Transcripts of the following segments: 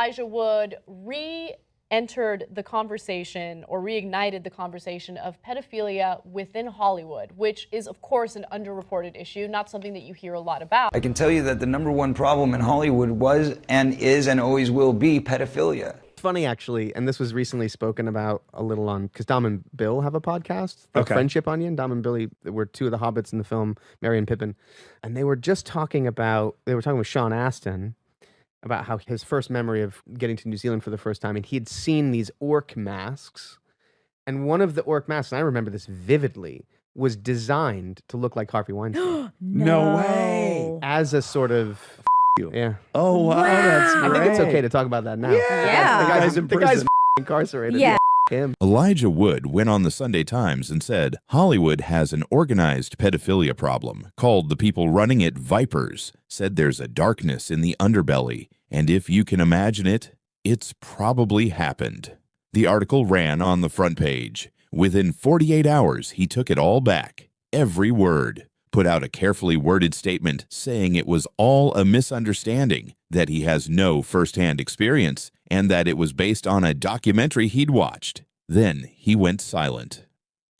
Elijah Wood re-entered the conversation or reignited the conversation of pedophilia within Hollywood, which is, of course, an underreported issue, not something that you hear a lot about. I can tell you that the #1 problem in Hollywood was and is and always will be pedophilia. Funny, actually, and this was recently spoken about a little on, because Dom and Bill have a podcast, The Friendship Onion. Dom and Billy were two of the hobbits in the film, Merry and Pippin, and they were talking with Sean Astin about how his first memory of getting to New Zealand for the first time, and he had seen these orc masks, and one of the orc masks, and I remember this vividly, was designed to look like Harvey Weinstein. No way. As a sort of... Yeah. Oh, wow. That's great. I think it's okay to talk about that now. Yeah. The guy's incarcerated. Yeah. Him. Elijah Wood went on the Sunday Times and said, Hollywood has an organized pedophilia problem, called the people running it vipers, said there's a darkness in the underbelly, and if you can imagine it, it's probably happened. The article ran on the front page. Within 48 hours, he took it all back, every word. Put out a carefully worded statement saying it was all a misunderstanding, that he has no first-hand experience, and that it was based on a documentary he'd watched. Then he went silent.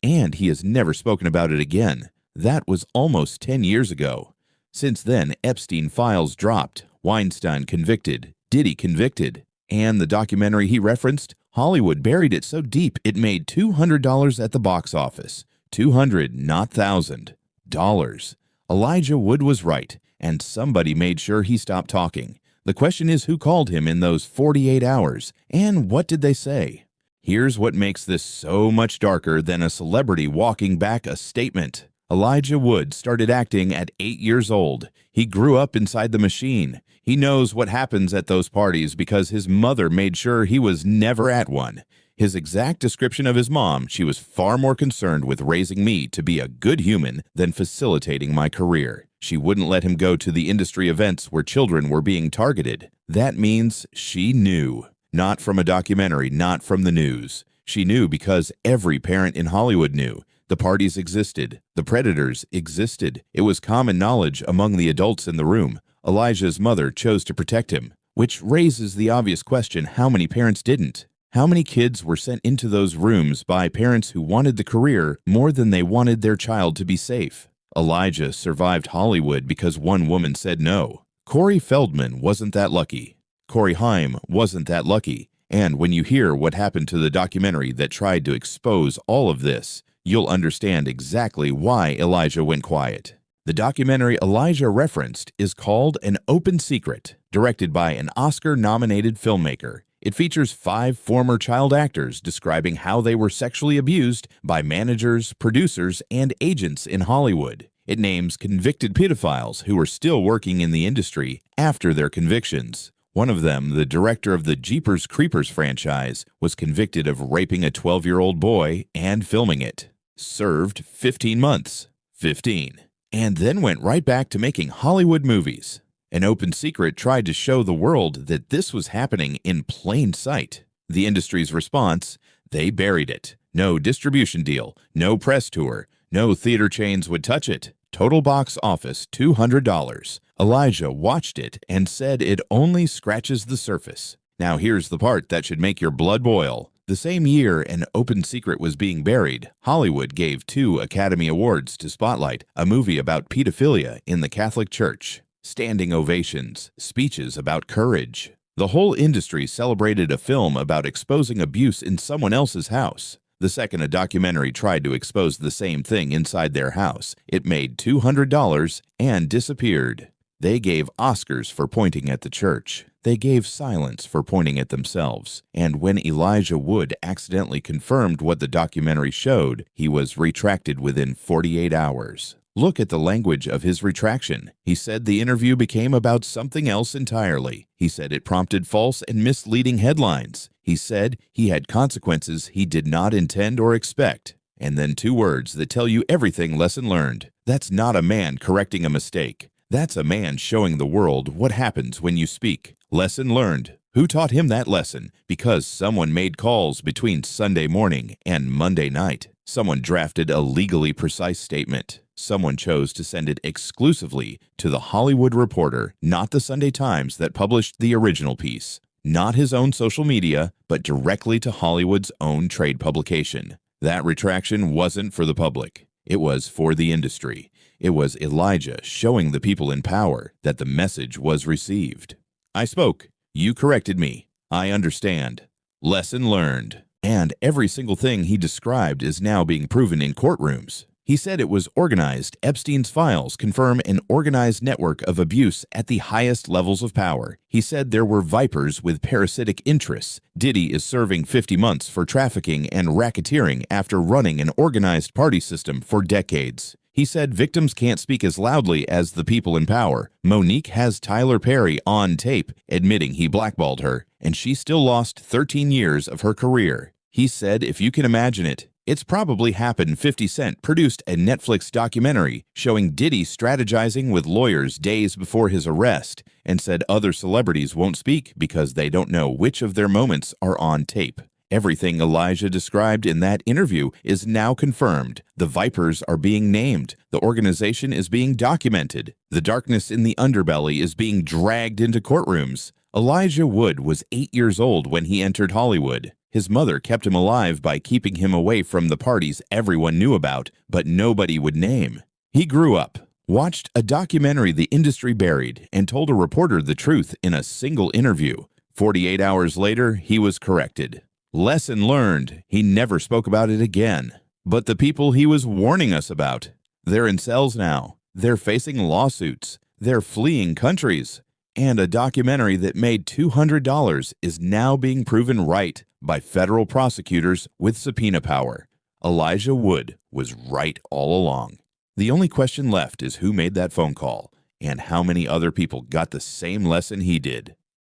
And he has never spoken about it again. That was almost 10 years ago. Since then, Epstein files dropped, Weinstein convicted, Diddy convicted, and the documentary he referenced, Hollywood buried it so deep it made $200 at the box office. 200, not thousand. Dollars. Elijah Wood was right, and somebody made sure he stopped talking. The question is who called him in those 48 hours, and what did they say? Here's what makes this so much darker than a celebrity walking back a statement. Elijah Wood started acting at 8 years old. He grew up inside the machine. He knows what happens at those parties because his mother made sure he was never at one. His exact description of his mom, she was far more concerned with raising me to be a good human than facilitating my career. She wouldn't let him go to the industry events where children were being targeted. That means she knew. Not from a documentary, not from the news. She knew because every parent in Hollywood knew. The parties existed. The predators existed. It was common knowledge among the adults in the room. Elijah's mother chose to protect him, which raises the obvious question, how many parents didn't? How many kids were sent into those rooms by parents who wanted the career more than they wanted their child to be safe? Elijah survived Hollywood because one woman said no. Corey Feldman wasn't that lucky. Corey Haim wasn't that lucky. And when you hear what happened to the documentary that tried to expose all of this, you'll understand exactly why Elijah went quiet. The documentary Elijah referenced is called An Open Secret, directed by an Oscar-nominated filmmaker. It features 5 former child actors describing how they were sexually abused by managers, producers, and agents in Hollywood. It names convicted pedophiles who are still working in the industry after their convictions. One of them, the director of the Jeepers Creepers franchise, was convicted of raping a 12-year-old boy and filming it. Served 15 months. 15. And then went right back to making Hollywood movies. An Open Secret tried to show the world that this was happening in plain sight. The industry's response, they buried it. No distribution deal, no press tour, no theater chains would touch it. Total box office $200. Elijah watched it and said it only scratches the surface. Now here's the part that should make your blood boil. The same year An Open Secret was being buried, Hollywood gave 2 Academy Awards to spotlight a movie about pedophilia in the Catholic Church. Standing ovations, speeches about courage. The whole industry celebrated a film about exposing abuse in someone else's house. The second a documentary tried to expose the same thing inside their house, it made $200 and disappeared. They gave Oscars for pointing at the church. They gave silence for pointing at themselves. And when Elijah Wood accidentally confirmed what the documentary showed, he was retracted within 48 hours. Look at the language of his retraction. He said the interview became about something else entirely. He said it prompted false and misleading headlines. He said he had consequences he did not intend or expect. And then 2 words that tell you everything lesson learned. That's not a man correcting a mistake. That's a man showing the world what happens when you speak. Lesson learned. Who taught him that lesson? Because someone made calls between Sunday morning and Monday night. Someone drafted a legally precise statement. Someone chose to send it exclusively to The Hollywood Reporter, not the Sunday Times that published the original piece. Not his own social media, but directly to Hollywood's own trade publication. That retraction wasn't for the public. It was for the industry. It was Elijah showing the people in power that the message was received. I spoke. You corrected me. I understand. Lesson learned. And every single thing he described is now being proven in courtrooms. He said it was organized. Epstein's files confirm an organized network of abuse at the highest levels of power. He said there were vipers with parasitic interests. Diddy is serving 50 months for trafficking and racketeering after running an organized party system for decades. He said victims can't speak as loudly as the people in power. Monique has Tyler Perry on tape admitting he blackballed her, and she still lost 13 years of her career. He said if you can imagine it, it's probably happened. 50 Cent produced a Netflix documentary showing Diddy strategizing with lawyers days before his arrest and said other celebrities won't speak because they don't know which of their moments are on tape. Everything Elijah described in that interview is now confirmed. The Vipers are being named. The organization is being documented. The darkness in the underbelly is being dragged into courtrooms. Elijah Wood was 8 years old when he entered Hollywood. His mother kept him alive by keeping him away from the parties everyone knew about, but nobody would name. He grew up, watched a documentary the industry buried, and told a reporter the truth in a single interview. 48 hours later, he was corrected. Lesson learned. He never spoke about it again. But the people he was warning us about, they're in cells now. They're facing lawsuits. They're fleeing countries. And a documentary that made $200 is now being proven right by federal prosecutors with subpoena power. Elijah Wood was right all along. The only question left is who made that phone call and how many other people got the same lesson he did.